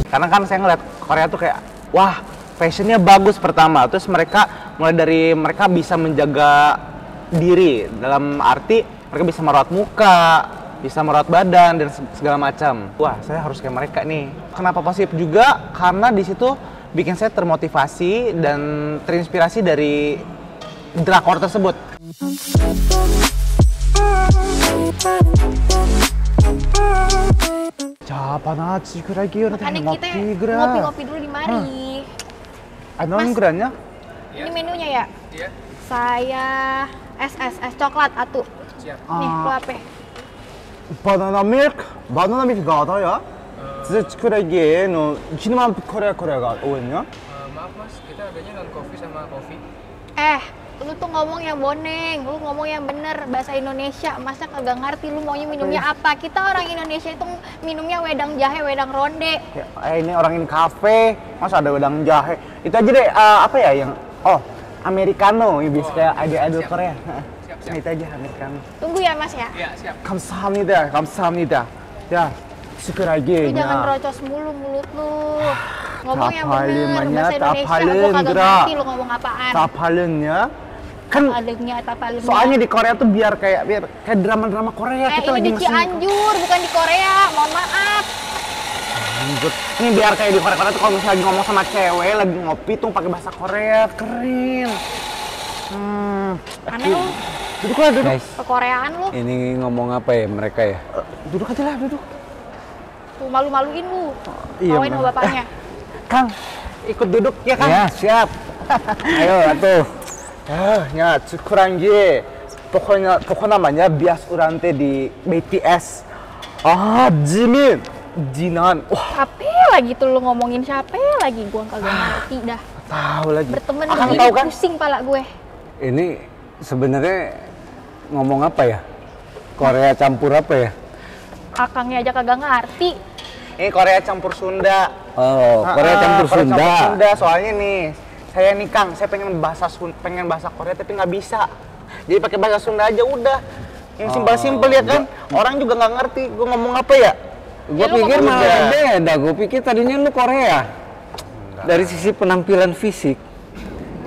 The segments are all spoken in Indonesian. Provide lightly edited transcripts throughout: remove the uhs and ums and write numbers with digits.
Karena kan saya ngeliat Korea tuh kayak, wah fashionnya bagus pertama. Terus mereka mulai dari mereka bisa menjaga diri dalam arti mereka bisa merawat muka, bisa merawat badan dan segala macam. Wah, saya harus kayak mereka nih. Kenapa positif juga? Karena di situ bikin saya termotivasi dan terinspirasi dari drakor tersebut. Makanya kita ngopi-ngopi dulu di mari. Mas, gerannya? Ini menunya ya? Iya. Saya es coklat atu. Siap. Nih, lu apa? Banana milk 가 알아요? 진짜 츠쿠라기에 기능만 코레아가 오거든요. Maaf mas, kita adanya non coffee sama kopi. Lu tuh ngomong yang boneng, lu ngomong yang bener bahasa Indonesia, masa kagak ngerti lu maunya minumnya apa? Kita orang Indonesia itu minumnya wedang jahe, wedang ronde. Ini orang ini kafe, masa ada wedang jahe? Itu aja deh, apa ya yang, americano, yang bisa kayak idol Korea. Siap. Nah itu aja, americano. Tunggu ya mas ya. Iya, siap. 감사합니다. Ya, 츠쿠라기. Lu jangan rocos mulu mulut lu. Ngomong yang Tapalin bener, manya, bahasa Indonesia, tapalin, gua kagak gerak. ngerti lu ngomong apaan. Tapalunnya, kan Tapalunnya. soalnya di Korea tuh biar kayak drama-drama Korea kita ini lagi di Cianjur, bukan di Korea, mohon maaf. Lanjut. Nih biar kayak di Korea tuh kalau misalnya lagi ngomong sama cewek lagi ngopi tuh pakai bahasa Korea, keren. Aneh lu, Duduk lah, duduk. Guys, kekoreaan lu. ini ngomong apa ya mereka ya? Duduk aja lah, duduk. Tuh malu-maluin lu. Iya, Bawain sama bapaknya. Kang, ikut duduk ya Kang? Ya, siap. Ayo, atuh. Ya, 츠쿠랑기 pokoknya namanya bias urante di BTS. Jimin, Jinan. Wah, Capek lagi tuh lu ngomongin siapa lagi, gua kagak ngerti dah. tahu lagi. Berteman Akang begini tahu kan? pusing pala gue. Ini sebenarnya ngomong apa ya? Korea campur apa ya? Akangnya aja kagak ngerti. Ini Korea campur Sunda. Oh, Korea campur Korea Sunda. campur Sunda. Soalnya nih, saya nih Kang, saya pengen bahasa Korea tapi nggak bisa. Jadi pakai bahasa Sunda aja udah. Yang simpel-simpel ya kan. Orang juga nggak ngerti gue ngomong apa ya. Gue Ya, lu pikir ngomong malah juga. beda. Gue pikir tadinya lu Korea. Dari sisi penampilan fisik.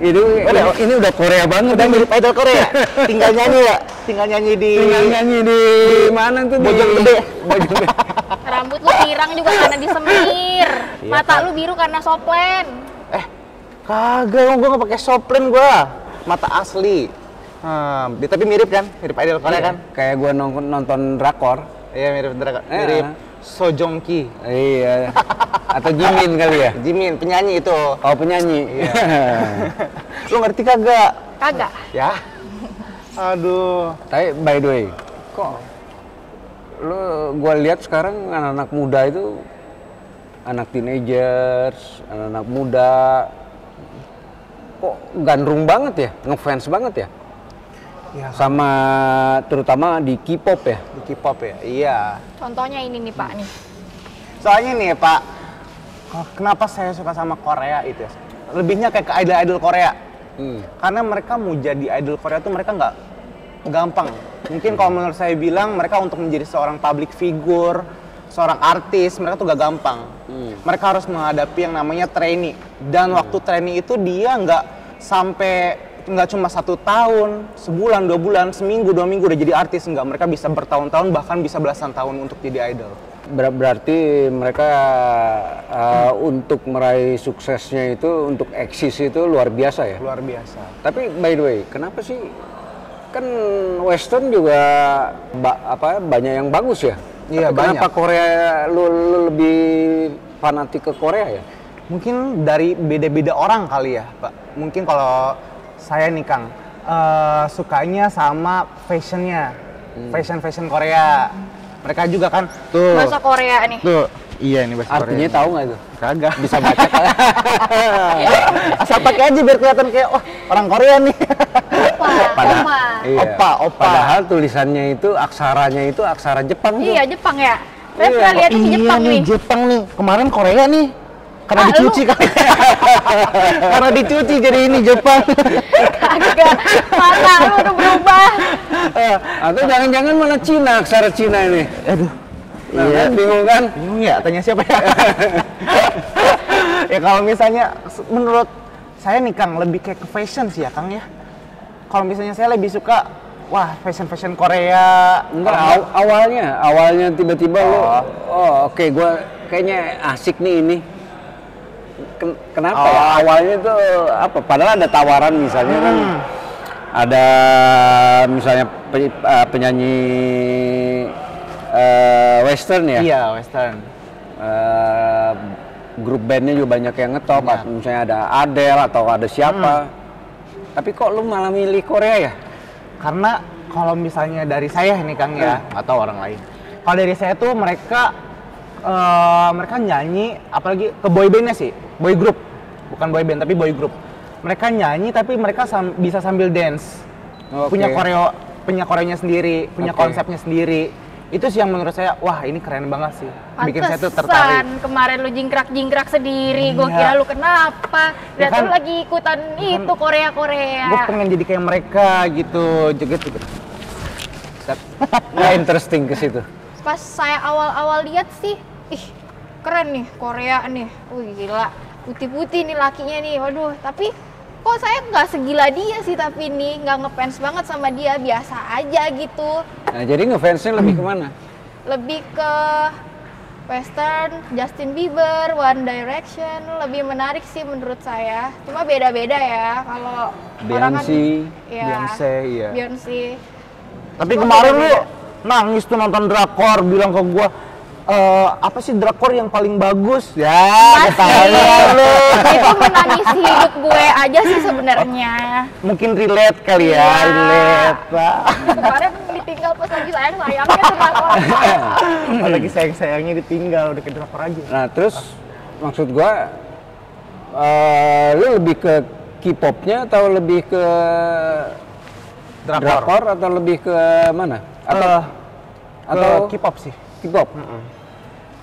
Ini udah Korea banget. Udah mirip idol Korea. Tinggal nyanyi ya. Tinggal nyanyi di mana tuh? Bojonggede. Rambut lu pirang juga karena disemir. Iya, Mata kan? lu biru karena soplen. Kagak, gue nggak pakai soplen gue. Mata asli. Tapi mirip kan? Mirip idol Korea kan? Kayak gue nonton drakor. Iya mirip mirip Sojongki. Iya. Atau Jimin kali ya? Jimin penyanyi itu. Oh, penyanyi. Iya. Lu ngerti kagak? Kagak. Ya. Aduh. Tapi by the way, kok gua lihat sekarang anak-anak muda itu, anak teenagers, anak-anak muda, kok gandrung banget ya, ngefans banget ya? Ya, Sama terutama di K-pop ya? di K-pop ya. Iya. Contohnya ini nih Pak nih. Soalnya nih Pak, kenapa saya suka sama Korea itu ya? Lebihnya kayak ke idol-idol Korea. Karena mereka mau jadi idol Korea tuh mereka nggak gampang. Mungkin kalau menurut saya bilang mereka untuk menjadi seorang public figure, seorang artis, mereka tuh gak gampang. Mereka harus menghadapi yang namanya trainee. Dan waktu trainee itu dia nggak cuma 1 tahun, sebulan, 2 bulan, seminggu, 2 minggu udah jadi artis. Enggak, mereka bisa bertahun-tahun bahkan bisa belasan tahun untuk jadi idol. Berarti mereka untuk meraih suksesnya itu, untuk eksis itu luar biasa ya? Luar biasa. Tapi by the way, kenapa sih kan Western juga banyak yang bagus ya? Iya, Tapi kenapa banyak. Korea lu lebih fanatik ke Korea ya? Mungkin dari beda-beda orang kali ya, Pak. Mungkin kalau saya nih Kang, sukanya sama fashionnya, fashion Korea. Mereka juga kan, tuh. Bahasa Korea nih. Tuh, iya ini bahasa Artinya Korea. tahu nggak itu? Kagak. Bisa baca kan? Asal pakai aja biar kelihatan kayak orang Korea nih. Padahal, Opa. iya. Opa. Padahal tulisannya itu, aksaranya itu aksara Jepang tuh. Iya, Jepang ya. Saya pernah lihat di Jepang nih. nih. Jepang nih. Kemarin Korea nih. Karena Ah, dicuci kan. Karena dicuci jadi ini Jepang. Kagak. Mata lu udah berubah. Atau jangan-jangan malah Cina, aksara Cina ini. Aduh. Nah, Iya, bingung kan? bingung ya, tanya siapa ya? Ya kalau misalnya menurut saya nih Kang, lebih kayak ke fashion sih ya Kang ya. Kalau misalnya saya lebih suka, wah fashion Korea. Enggak, Kalau awalnya tiba-tiba lo, Oh. oke, gue kayaknya asik nih ini. Kenapa ya? Oh. Awalnya tuh apa? Padahal ada tawaran misalnya kan, ada misalnya penyanyi western ya. Iya, western. Eh, grup bandnya juga banyak yang ngetop, Iya. atau misalnya ada Adele atau ada siapa. Tapi kok lu malah milih Korea ya? Karena kalau misalnya dari saya nih Kang ya, atau orang lain. Kalau dari saya tuh mereka nyanyi, apalagi ke boy bandnya sih, boy group, bukan boy band tapi boy group. Mereka nyanyi tapi mereka bisa sambil dance, Oke. punya koreonya sendiri, punya Oke. konsepnya sendiri. Itu sih yang menurut saya, wah ini keren banget sih, bikin saya tuh tertarik. Pantesan kemarin lu jingkrak-jingkrak sendiri, gue Iya. kira lu kenapa? Ya Lihat kan- lu lagi ikutan itu Korea-Korea. Gue pengen jadi kayak mereka gitu, joget-joget. Nah, interesting ke situ. Pas saya awal-awal lihat sih, ih keren nih Korea nih, wih gila, putih-putih nih lakinya nih, waduh. Tapi kok saya nggak segila dia sih, tapi nih nggak ngefans banget sama dia, biasa aja gitu. Nah, jadi ngefansnya lebih kemana? Lebih ke Western, Justin Bieber, One Direction, lebih menarik sih menurut saya. Cuma beda-beda ya, kalau orang kan, Beyonce, ya, Beyonce, iya. Beyonce. Tapi Cuma kemarin lu beda-beda. nangis tuh nonton drakor, bilang ke gua, apa sih drakor yang paling bagus? Ya, Masih. ketahuan lu. Itu menangisi hidup gue aja sih sebenarnya. Mungkin relate kali ya, Iya. relate. Pak. Kemarin ditinggal pas lagi sayangnya tuh drakor. Apalagi sayang-sayangnya ditinggal, udah ke drakor aja. Nah, terus maksud gua lu lebih ke K-popnya atau lebih ke drakor atau lebih ke mana? Atau Atau K-pop sih. K-pop?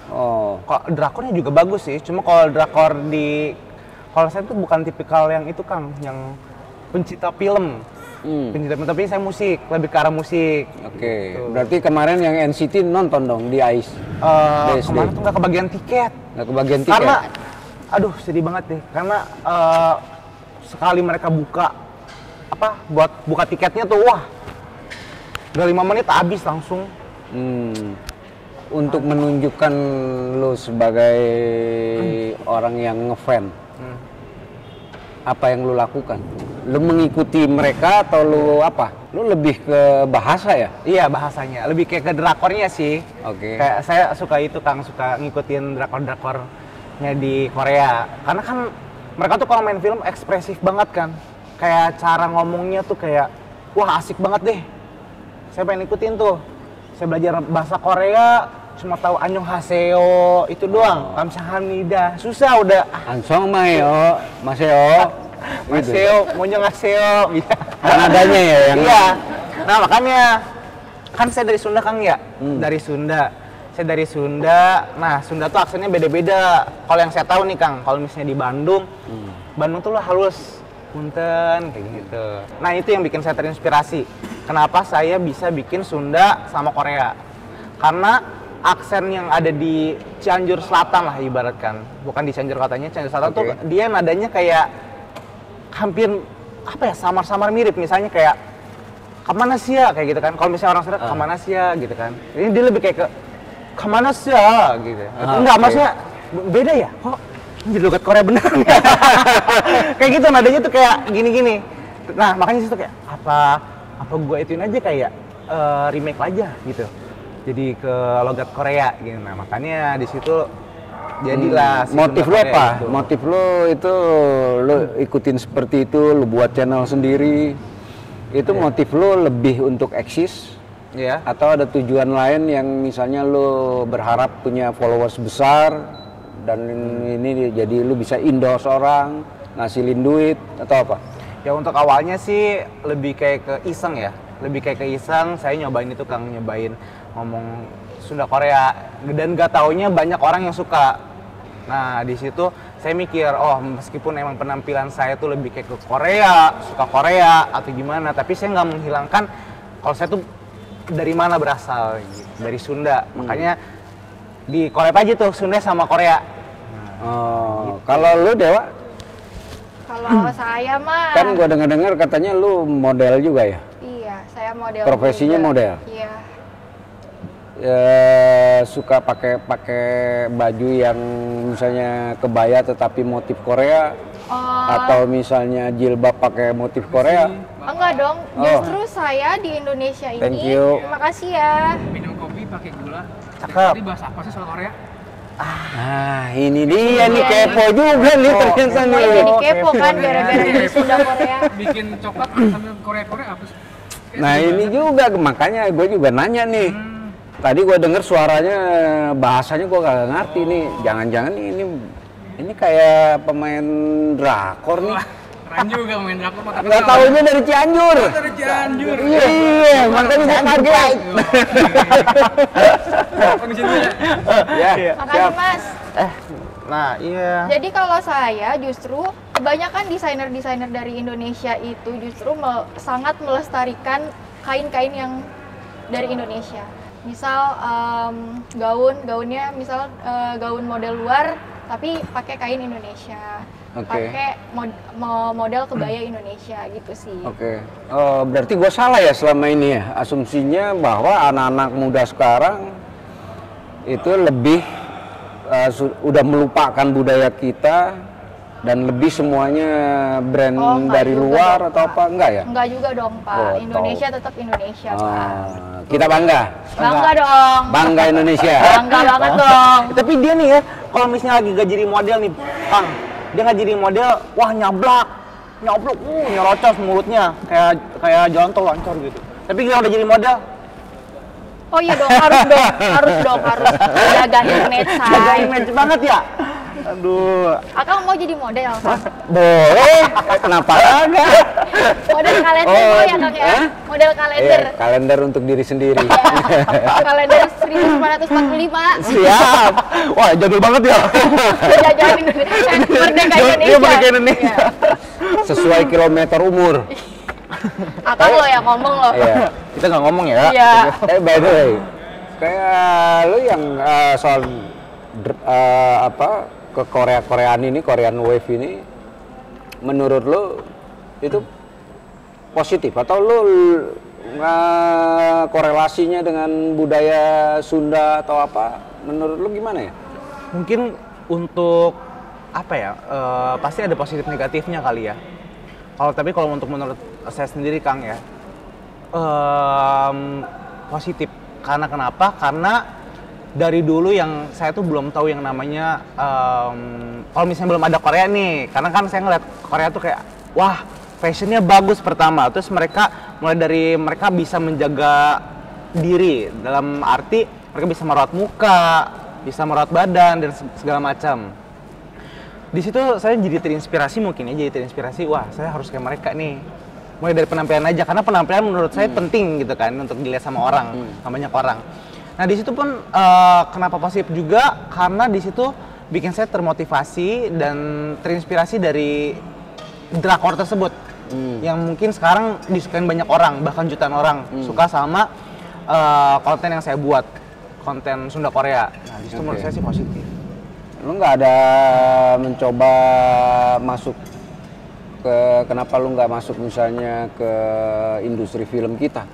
Oh, Kok drakornya juga bagus sih, cuma kalau drakor kalau saya tuh bukan tipikal yang itu Kang, yang pencinta film. Pencinta film, tapi saya musik, lebih ke arah musik. oke. Berarti kemarin yang NCT nonton dong di ICE. BSD. Kemarin tuh nggak kebagian tiket. Nggak kebagian tiket. Karena, aduh sedih banget deh, karena sekali mereka buka buka tiketnya tuh, wah, udah 5 menit habis langsung. Untuk menunjukkan lo sebagai orang yang ngefan, apa yang lo lakukan? Lo mengikuti mereka atau lo apa? Lo lebih ke bahasa ya? Iya bahasanya, lebih kayak ke drakornya sih. Oke. Kayak saya suka itu Kang, suka ngikutin drakor-drakornya di Korea. Karena kan mereka tuh kalau main film ekspresif banget kan. Kayak cara ngomongnya tuh kayak, wah asik banget deh. Saya pengen ikutin tuh. Saya belajar bahasa Korea, cuma tahu annyeonghaseyo itu doang. Kamsahamnida, susah udah. Ansong mayo, maseo, gitu. Maseo, annyeonghaseyo. Iya. Nadanya ya yang. Iya. Nah makanya kan saya dari Sunda Kang ya, dari Sunda. Saya dari Sunda. Nah Sunda tuh aksennya beda-beda. Kalau yang saya tahu nih Kang, kalau misalnya di Bandung, Bandung tuh lah halus, punten kayak gitu. Nah itu yang bikin saya terinspirasi. Kenapa saya bisa bikin Sunda sama Korea? Karena aksen yang ada di Cianjur Selatan lah ibaratkan, bukan di Cianjur katanya, Cianjur Selatan tuh dia nadanya kayak hampir apa ya, samar-samar mirip, misalnya kayak kemana sih ya kayak gitu kan. Kalau misalnya orang Sunda kemana sih ya gitu kan, ini dia lebih kayak ke kemana sih ya gitu. Enggak, oke. maksudnya beda ya, kok ini jadi logat Korea bener. Kayak gitu nadanya tuh kayak gini-gini. Nah makanya situ kayak apa gue ituin aja kayak remake aja gitu, jadi ke logat Korea gitu. Nah makanya di situ jadilah si Motif Sunda lo Korea apa? itu. Motif lo itu lo ikutin seperti itu, lo buat channel sendiri. Itu motif lo lebih untuk eksis Iya. atau ada tujuan lain yang misalnya lo berharap punya followers besar dan ini jadi lo bisa endorse orang, ngasilin duit atau apa? Ya untuk awalnya sih lebih kayak ke iseng ya, lebih kayak ke iseng. Saya nyobain itu Kang, nyobain ngomong Sunda Korea dan gak taunya banyak orang yang suka. Nah di situ saya mikir, oh meskipun emang penampilan saya tuh lebih kayak ke Korea, suka Korea atau gimana, tapi saya nggak menghilangkan kalau saya tuh dari mana berasal gitu, dari Sunda. Makanya Di collab aja tuh Sunda sama Korea. Oh, kalau lu Dewa? Kalau saya mah Kan gua dengar-dengar katanya lu model juga ya? iya, saya model Profesinya juga. model? Iya. Suka pakai baju yang misalnya kebaya tetapi motif Korea atau misalnya jilbab pakai motif Korea? Enggak dong, Oh. justru saya di Indonesia ini. Thank you. Terima kasih ya. Minum kopi pakai gula. Cakep. Tadi bahas apa sih soal Korea? Ah, ini dia nih kepo juga nih ternyata Semuanya nih. jadi kepo kan kepo. gara-gara di Sunda Korea. Bikin coklat sambil Korea apa sih? Nah ini juga makanya gue juga nanya nih. Tadi gue denger suaranya bahasanya gue gak ngerti nih. Jangan-jangan ini kayak pemain drakor nih. Wah, keren juga main drakor mah. Nggak taunya dari Cianjur. Dari Cianjur. Iya, makanya gue kaget. Kondisi dulu ya. Ya, Makasih Mas. Nah, iya. Jadi kalau saya justru kebanyakan desainer-desainer dari Indonesia itu justru sangat melestarikan kain-kain yang dari Indonesia. Misal gaunnya misal gaun model luar tapi pakai kain Indonesia. Oke. Pakai model kebaya Indonesia gitu sih. Oke. Oh, berarti gue salah ya selama ini ya. Asumsinya bahwa anak-anak muda sekarang itu lebih udah melupakan budaya kita dan lebih semuanya brand Oh, enggak dari juga luar dong, atau Pak. apa enggak ya? Enggak juga dong Pak. Oh, Indonesia tetap Indonesia Pak. Kita bangga. Bangga dong. Bangga Indonesia. Bangga banget dong. Tapi dia nih ya, kalau misalnya lagi gak jadi model nih, Kang, dia nggak jadi model, wah nyablak, nyerocos mulutnya, kayak jalan tol lancar gitu. Tapi kalau udah jadi model, Oh iya dong, harus jaga image jaga say. image banget ya. Aduh, Akang mau jadi model, Kang? Boleh. Kenapa enggak? Model kalender Oh, mau ya Kang ya? hah? Model kalender. Iya, kalender untuk diri sendiri. Kalender 1945. siap. Wah, jadul banget ya. Jajanin Indonesia, Merdeka Iya, Indonesia. Merdeka Indonesia. Iya. Sesuai kilometer umur. Akang lo yang ngomong lo. Iya. Kita nggak ngomong ya. Iya. By the way, kayak lu yang soal ke Koreaan ini, Korean Wave ini, menurut lu itu positif atau lu korelasinya dengan budaya Sunda atau apa? Menurut lu gimana ya? Mungkin untuk apa ya? Pasti ada positif negatifnya kali ya. Tapi kalau untuk menurut saya sendiri Kang ya, positif. Karena kenapa? Karena dari dulu yang saya tuh belum tahu yang namanya kalau misalnya belum ada Korea nih, karena kan saya ngeliat Korea tuh kayak wah fashionnya bagus pertama, terus mulai dari mereka bisa menjaga diri dalam arti mereka bisa merawat muka, bisa merawat badan dan segala macam. Di situ saya jadi terinspirasi mungkin ya, jadi terinspirasi wah saya harus kayak mereka nih. Mulai dari penampilan aja, karena penampilan menurut saya penting gitu kan untuk dilihat sama orang, sama banyak orang. Nah di situ pun kenapa positif juga karena di situ bikin saya termotivasi dan terinspirasi dari drakor tersebut yang mungkin sekarang disukain banyak orang, bahkan jutaan orang suka sama konten yang saya buat, konten Sunda Korea. Nah di situ menurut saya sih positif. Lu nggak ada mencoba masuk kenapa lu nggak masuk misalnya ke industri film kita?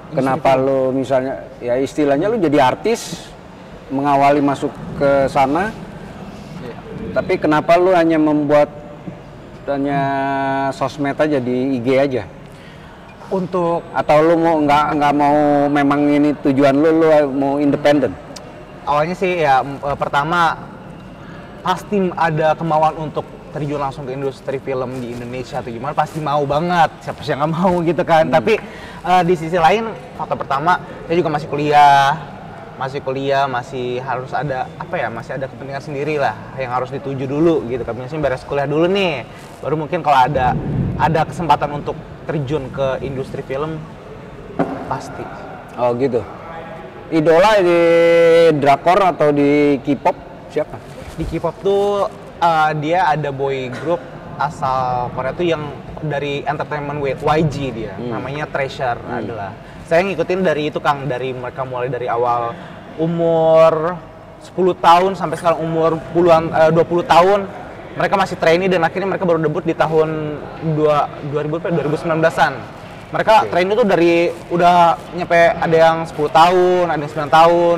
Kenapa lu misalnya, ya istilahnya lu jadi artis, mengawali masuk ke sana, tapi kenapa lu hanya membuat sosmed aja di IG aja? Atau lu nggak mau memang ini tujuan lu mau independen? Awalnya sih ya pertama pasti ada kemauan untuk terjun langsung ke industri film di Indonesia atau gimana, pasti mau banget, siapa sih yang nggak mau gitu kan. Tapi di sisi lain faktor pertama saya juga masih kuliah, masih harus ada masih ada kepentingan sendiri lah yang harus dituju dulu gitu kan. Misalnya beres kuliah dulu nih, baru mungkin kalau ada kesempatan untuk terjun ke industri film pasti. Oh gitu. Idola di drakor atau di K-pop siapa? Di K-pop tuh dia ada boy group asal Korea tuh yang dari entertainment YG dia, namanya Treasure adalah. Saya ngikutin dari itu Kang, dari mereka mulai dari awal umur 10 tahun sampai sekarang umur 20 tahun mereka masih trainee dan akhirnya mereka baru debut di tahun 2019-an. Mereka trainee tuh dari udah nyampe ada yang 10 tahun, ada yang 9 tahun.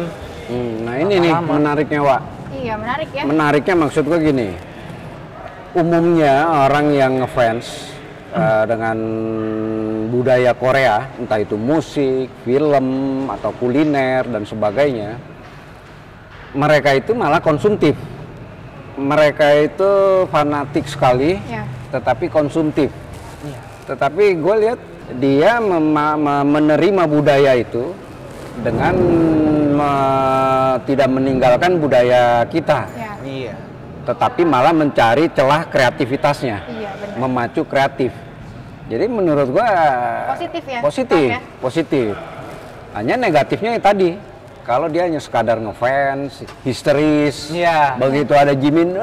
Nah ini nih menariknya, Wak. Iya, menarik ya. Menariknya maksud gue gini, umumnya orang yang ngefans dengan budaya Korea, entah itu musik, film, atau kuliner, dan sebagainya, mereka itu malah konsumtif. Mereka itu fanatik sekali, Ya. tetapi konsumtif. Tetapi gue lihat dia menerima budaya itu dengan tidak meninggalkan budaya kita, Ya. Iya. tetapi malah mencari celah kreativitasnya, Iya, benar. memacu kreatif. Jadi menurut gua Positif ya? positif, Oke. positif. Hanya negatifnya yang tadi, kalau dia hanya sekadar ngefans, histeris, Iya. begitu ada Jimin,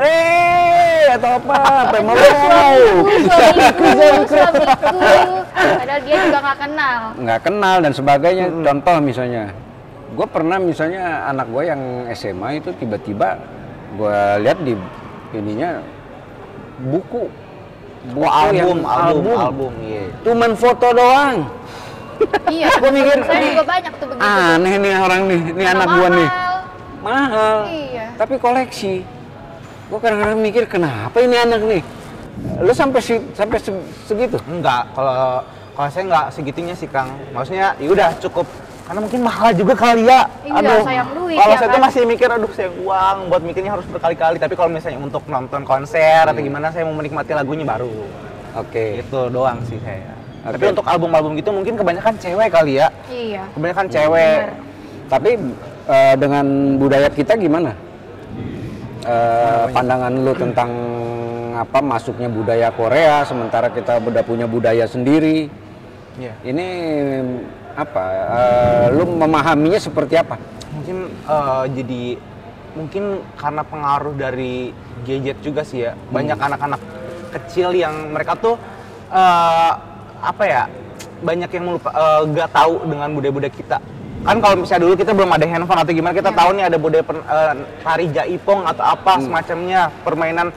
atau apa, sampai mau, Suamiku. Padahal dia juga nggak kenal. nggak kenal dan sebagainya. Contoh misalnya, gue pernah misalnya anak gue yang SMA itu tiba-tiba gue lihat di ininya buku yang album, iya. cuman foto doang. Iya, Gua mikir, saya juga banyak tuh begitu. Aneh nih orang nih, ini Karena anak gue nih mahal. mahal, Iya. tapi koleksi. Gue kadang-kadang mikir kenapa ini anak nih, lu sampai segitu? Enggak, kalau saya nggak segitunya sih Kang. Maksudnya ya udah cukup karena mungkin mahal juga kali ya. Iya, sayang duit Kalau ya saya tuh kan? masih mikir aduh sayang uang buat mikirnya harus berkali-kali. Tapi kalau misalnya untuk nonton konser atau gimana saya mau menikmati lagunya baru. Oke. Itu doang sih saya. Oke. Tapi untuk album-album gitu mungkin kebanyakan cewek kali ya. Iya. Kebanyakan cewek. Benar. Tapi dengan budaya kita gimana? Pandangan lu tentang apa masuknya budaya Korea sementara kita udah punya budaya sendiri. Iya. Ini apa? Lu memahaminya seperti apa? Mungkin jadi mungkin karena pengaruh dari gadget juga sih ya. Banyak anak-anak kecil yang mereka tuh apa ya? Banyak yang gak tahu dengan budaya-budaya kita. Kan kalau misalnya dulu kita belum ada handphone atau gimana kita tahu nih ada budaya tari jaipong atau apa semacamnya permainan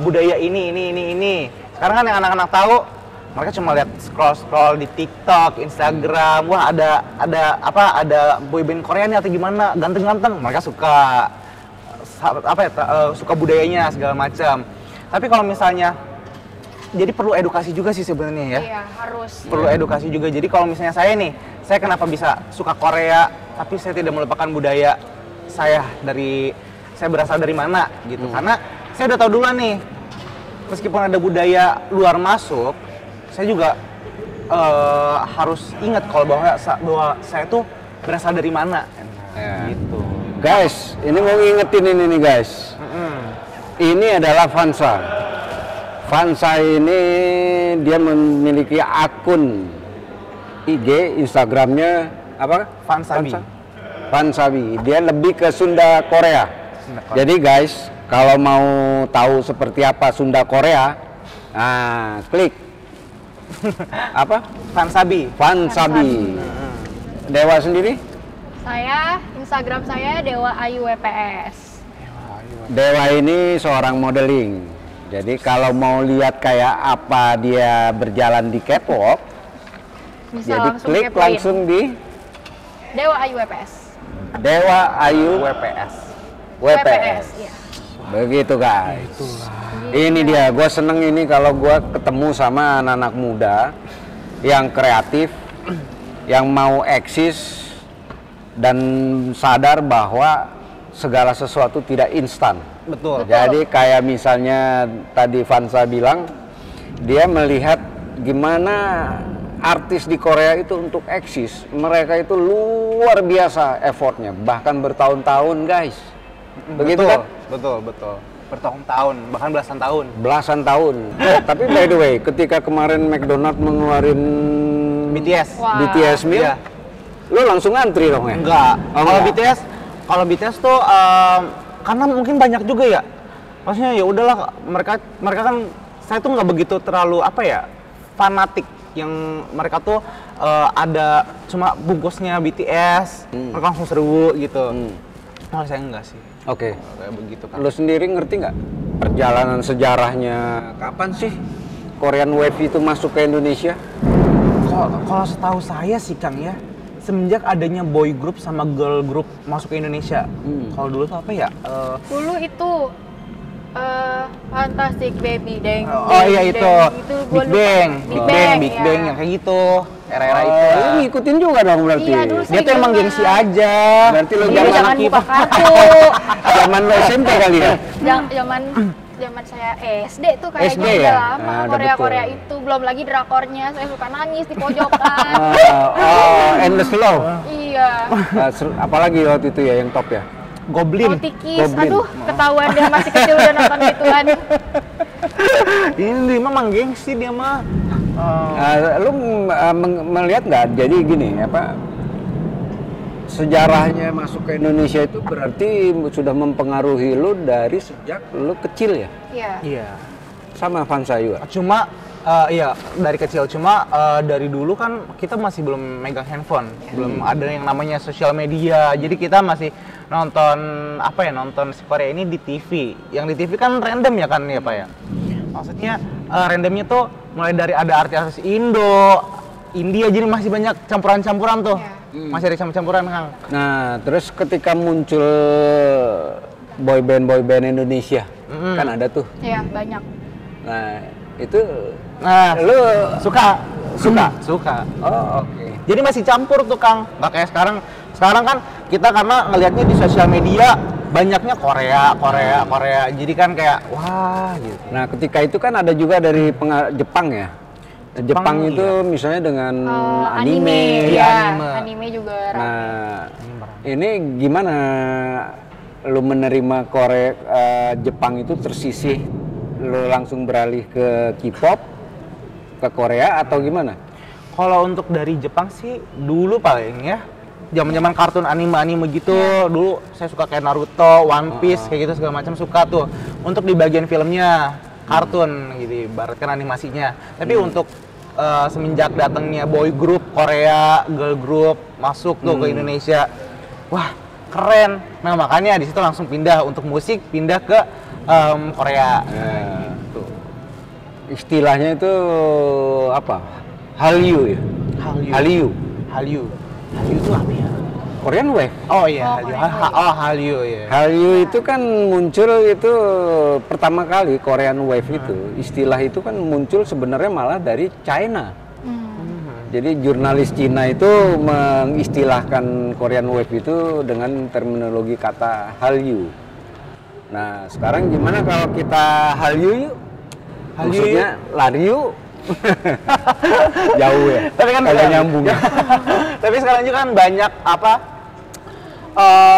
budaya ini. Sekarang kan yang anak-anak tahu mereka cuma lihat scroll di TikTok, Instagram. Wah ada boyband Korea nih atau gimana ganteng-ganteng. Mereka suka suka budayanya segala macam. Tapi kalau misalnya jadi perlu edukasi juga sih sebenarnya ya. Iya, harus. Perlu edukasi juga. Jadi kalau misalnya saya kenapa bisa suka Korea, tapi saya tidak melupakan budaya saya berasal dari mana gitu. Karena saya udah tahu duluan nih, meskipun ada budaya luar masuk, saya juga harus ingat kalau bahwa saya tuh berasal dari mana. Ya. Gitu. Guys, ini mau ngingetin ini nih guys. Ini adalah Vansa. Vansa ini dia memiliki akun IG, Instagramnya apa? Vansabi. Vansabi. Dia lebih ke Sunda Korea. Jadi guys, kalau mau tahu seperti apa Sunda Korea, nah klik apa? Vansabi. Vansabi. Dewa sendiri? Instagram saya Dewa Ayu WPS. Dewa ini seorang modeling. Jadi kalau mau lihat kayak apa dia berjalan di catwalk, Bisa jadi langsung klik kepoin. langsung di Dewa Ayu WPS. Dewa Ayu WPS. WPS. Iya. Begitu guys. Ini dia, gue seneng ini kalau gue ketemu sama anak-anak muda yang kreatif, yang mau eksis dan sadar bahwa segala sesuatu tidak instan. Betul. Jadi kayak misalnya tadi Vansa bilang, dia melihat gimana artis di Korea itu untuk eksis. Mereka itu luar biasa effortnya, bahkan bertahun-tahun guys. Begitu kan? Betul. Bertahun-tahun, bahkan belasan tahun. Belasan tahun. Tapi by the way, ketika kemarin McDonald mengeluarin BTS. Wah. BTS meal, Iya. lu langsung ngantri dong ya? Enggak. Oh, enggak. Kalau BTS tuh karena mungkin banyak juga ya. Maksudnya ya udahlah mereka kan saya tuh nggak begitu terlalu fanatik yang mereka tuh ada cuma bungkusnya BTS, mereka langsung serbu gitu. Kalau saya enggak sih. Oke. Kayak begitu kan. Lo sendiri ngerti nggak perjalanan sejarahnya kapan sih Korean Wave itu masuk ke Indonesia? Kalau setahu saya sih Kang ya, semenjak adanya boy group sama girl group masuk ke Indonesia. Kalau dulu tuh apa ya? Dulu itu Fantastic Baby Deng. Oh iya itu, gua Big lupa. Bang, Big ya. Bang yang kayak gitu, era-era itu. Oh, lu ngikutin juga dong berarti. Iya, dulu Dia tuh emang gengsi aja. Berarti lo Iya, zaman jangan buka kartu. zaman lo SMP kali ya? Zaman saya SD tuh kayaknya SD udah ya? lama Ah, udah Korea-Korea betul. itu, belum lagi drakornya. Saya suka nangis di pojokan. Endless Love. Iya. Apalagi waktu itu ya yang top ya? Goblin. Nautikis, Goblin. aduh ketahuan dia masih kecil udah nonton gituan. Ini dia memang gengsi dia mah. Lu melihat nggak? Jadi gini, apa sejarahnya masuk ke Indonesia itu berarti sudah mempengaruhi lu dari sejak lu kecil ya? Iya. Iya. Sama Vansa juga. Cuma iya dari kecil. Cuma dari dulu kan kita masih belum megang handphone, belum ada yang namanya sosial media. Jadi kita masih nonton nonton si Korea ini di TV. Yang di TV kan random ya kan ya Pak ya. Maksudnya randomnya tuh mulai dari ada artis India, jadi masih banyak campuran-campuran tuh. Iya. Masih ada campuran Kang. Nah, terus ketika muncul boyband Indonesia, kan ada tuh. Iya, banyak. Nah, itu Nah, lu suka. suka. Oh, oke. Jadi masih campur tuh Kang, nggak kayak sekarang. Sekarang kan kita karena ngelihatnya di sosial media banyaknya Korea. Jadi kan kayak wah gitu. Nah, ketika itu kan ada juga dari Jepang ya. Jepang iya. itu misalnya dengan anime. Iya, anime. anime juga rame. Nah, ini gimana lu menerima Jepang itu tersisih, lu langsung beralih ke K-pop, ke Korea atau gimana? Kalau untuk dari Jepang sih dulu paling ya zaman-zaman kartun anime gitu. Dulu saya suka kayak Naruto, One Piece kayak gitu segala macam suka tuh. Untuk di bagian filmnya kartun gitu, ibaratkan animasinya. Tapi untuk semenjak datangnya boy group Korea, girl group masuk tuh ke Indonesia. Wah, keren. Nah, makanya di situ langsung pindah untuk musik, pindah ke Korea. Gitu. Istilahnya itu apa? Hallyu ya? Hallyu Hallyu itu apa ya? Korean Wave. Oh iya, Oh, Hallyu. Korean Wave. Hallyu ya. Hallyu itu kan muncul itu pertama kali Korean Wave itu. Istilah itu kan muncul sebenarnya malah dari China. Jadi jurnalis Cina itu mengistilahkan Korean Wave itu dengan terminologi kata Hallyu. Nah, sekarang gimana kalau kita Hallyu yuk? Hallyu Maksudnya lari yuk. Jauh ya. Tapi kan kagak nyambung. Tapi sekarang juga kan banyak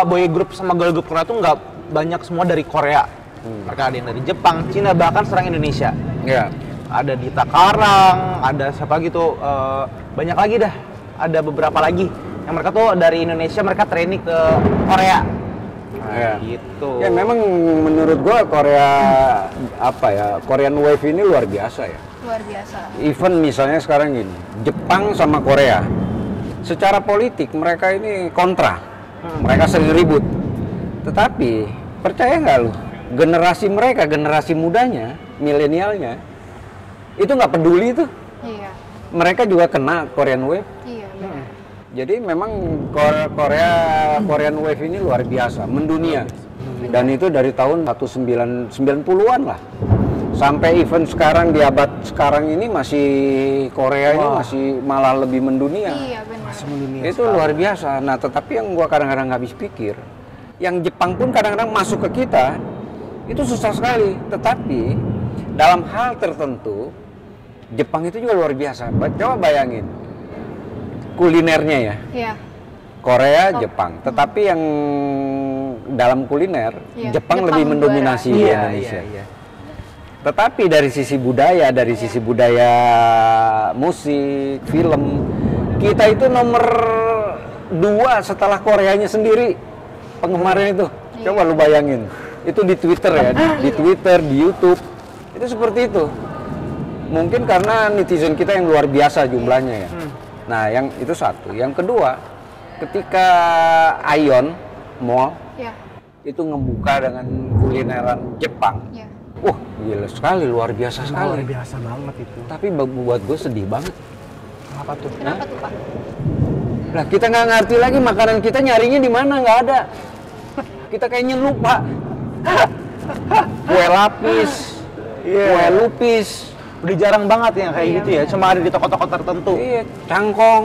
boy group sama girl group Korea tuh nggak banyak semua dari Korea. Mereka ada yang dari Jepang, Cina, bahkan serang Indonesia. Ya. Ada Dita Karang, ada siapa gitu, banyak lagi dah. Ada beberapa lagi yang mereka tuh dari Indonesia mereka training ke Korea. Ya. Gitu. Ya memang menurut gua Korean Wave ini luar biasa ya. Luar biasa. Even misalnya sekarang gini, Jepang sama Korea, secara politik mereka ini kontra, mereka sering ribut. Tetapi percaya nggak lu, generasi mudanya, milenialnya, itu nggak peduli tuh. Iya. Mereka juga kena Korean Wave. Iya, benar. Jadi memang Korean Wave ini luar biasa, mendunia. Dan itu dari tahun 1990-an lah. Sampai event sekarang di abad sekarang ini masih Korea ini masih malah lebih mendunia. Iya, benar. Itu luar biasa. Nah, tetapi yang gua kadang-kadang nggak habis pikir, yang Jepang pun kadang-kadang masuk ke kita itu susah sekali. Tetapi dalam hal tertentu Jepang itu juga luar biasa. Coba bayangin kulinernya ya. Iya. Korea, Jepang. Tetapi yang dalam kuliner Iya, Jepang Jepang lebih juara. mendominasi di Indonesia. Iya. Tetapi dari sisi budaya, musik, film, kita itu nomor 2 setelah Koreanya sendiri penggemarnya itu. Coba lu bayangin, itu di Twitter ya, di Twitter, di YouTube, itu seperti itu. Mungkin karena netizen kita yang luar biasa jumlahnya ya. Nah, yang itu satu. Yang kedua, ketika Aeon Mall Iya. Itu ngebuka dengan kulineran Jepang. Iya. Wah, gila sekali, luar biasa Luar sekali. biasa banget itu. Tapi buat gue sedih banget. Kenapa tuh? Kenapa tuh, Pak? Lah kita nggak ngerti lagi makanan kita nyarinya di mana, nggak ada. Kita kayaknya lupa. Kue lapis, kue lupis. Udah jarang banget ya kayak Iya, gitu ya. Cuma ada di toko-toko tertentu. Iya, cangkong.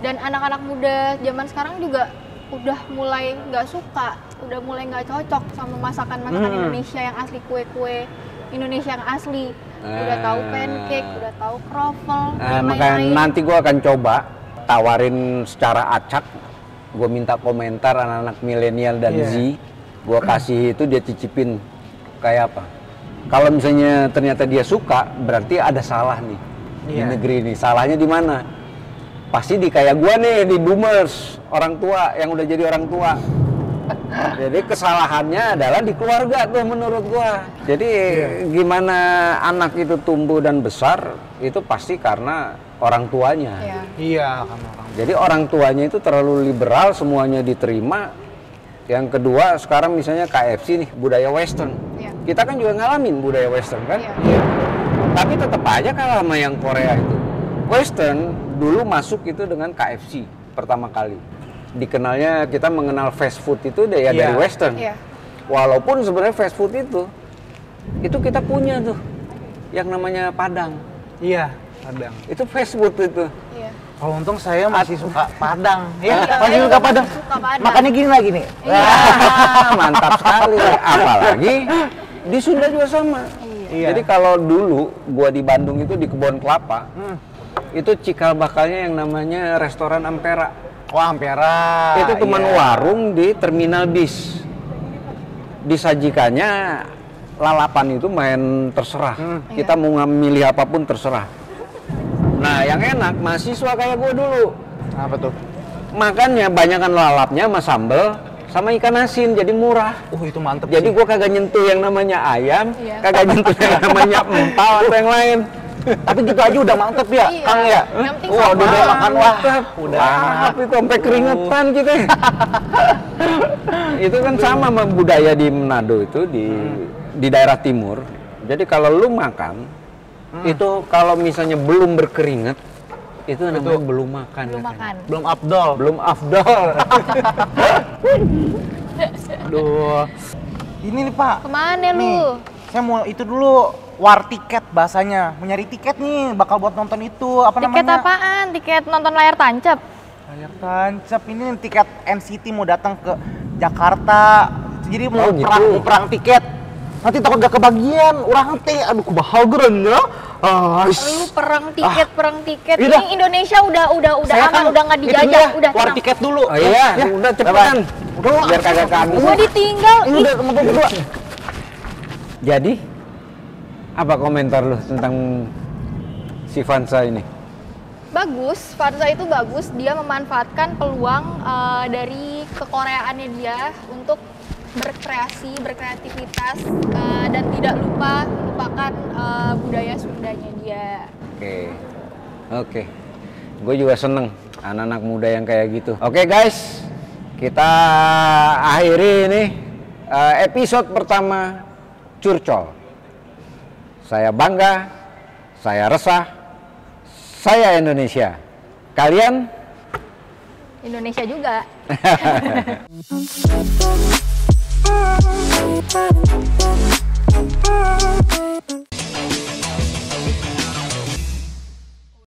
Dan anak-anak muda zaman sekarang juga udah mulai nggak suka, udah mulai nggak cocok sama masakan-masakan Indonesia yang asli, kue-kue Indonesia yang asli. Udah tahu pancake, udah tahu croffle, dan Makanya lain-lain. nanti gue akan coba tawarin secara acak. Gue minta komentar anak-anak milenial dan Iya. Z. Gue kasih itu, dia cicipin kayak apa. Kalau misalnya ternyata dia suka, berarti ada salah nih di Iya. negeri ini. Salahnya di mana? Pasti di kayak gue nih, di boomers, orang tua yang udah jadi orang tua. Jadi kesalahannya adalah di keluarga tuh menurut gua. Jadi gimana anak itu tumbuh dan besar itu pasti karena orang tuanya. Iya. Iya, kan orang. Jadi orang tuanya itu terlalu liberal, semuanya diterima. Yang kedua sekarang misalnya KFC nih, budaya western. Iya. Kita kan juga ngalamin budaya western kan? Iya. Tapi tetap aja kalah sama yang Korea itu. Western dulu masuk itu dengan KFC pertama kali. Dikenalnya, kita mengenal fast food itu ya dari western. Iya. Walaupun sebenarnya fast food itu kita punya tuh yang namanya Padang. Iya, Padang. Itu fast food itu. Iya. Kalau untung saya masih suka Padang. Iya, Ya, masih saya suka juga Padang. suka Padang. Makanya gini lagi nih. Mantap sekali. Apalagi di Sunda juga sama. Iya. Jadi kalau dulu gua di Bandung itu di Kebon Kelapa, itu cikal bakalnya yang namanya restoran Ampera. Wah, Ampera. Itu cuman iya. warung di terminal bis. Disajikannya lalapan itu main terserah. Kita mau milih apapun terserah. Nah, yang enak mahasiswa kayak gue dulu. Apa tuh? Makannya banyakan lalapnya sama sambel sama ikan asin, jadi murah. Itu mantep Jadi sih. gue kagak nyentuh yang namanya ayam, Iya. kagak nyentuh yang namanya empal atau yang lain. Tapi gitu aja udah mantep ya, Iya. Kang ya? Yang penting Wah, udah sama. makan wah. Udah. Itu sampai keringetan kita. Itu kan sama sama budaya di Manado itu di daerah timur. Jadi kalau lu makan itu kalau misalnya belum berkeringat itu namanya belum makan. Belum katanya. makan. Belum afdol. Belum afdol. Aduh. Ini nih, Pak. Kemana lu? Nih, saya mau itu dulu, war tiket bahasanya. Mau nyari tiket nih, bakal buat nonton itu. Apa Tiket namanya? apaan? Tiket nonton layar tancap? Layar tancap. Ini tiket NCT mau datang ke Jakarta. Jadi mau Oh, gitu. mau perang tiket. Nanti takut gak kebagian, orang teh. Aduh, kebahagiaan ya. Lu perang tiket. Iya Ini dah. Indonesia udah Saya aman, kan udah nggak itu dijajah, ya, udah war tenang. tiket dulu. Oh iya, Ya, udah cepetan. Udah, Biar kagak kagum. Gua ditinggal. Ini Ih, udah nomor kedua. Jadi apa komentar lu tentang si Vansa ini? bagus, Vansa itu bagus. Dia memanfaatkan peluang dari kekoreaannya dia untuk berkreasi, berkreativitas, dan tidak lupakan budaya Sundanya dia. Oke. Gue juga seneng anak-anak muda yang kayak gitu. Oke guys, kita akhiri ini episode pertama Curcol. Saya bangga, saya resah, saya Indonesia. Kalian? Indonesia juga.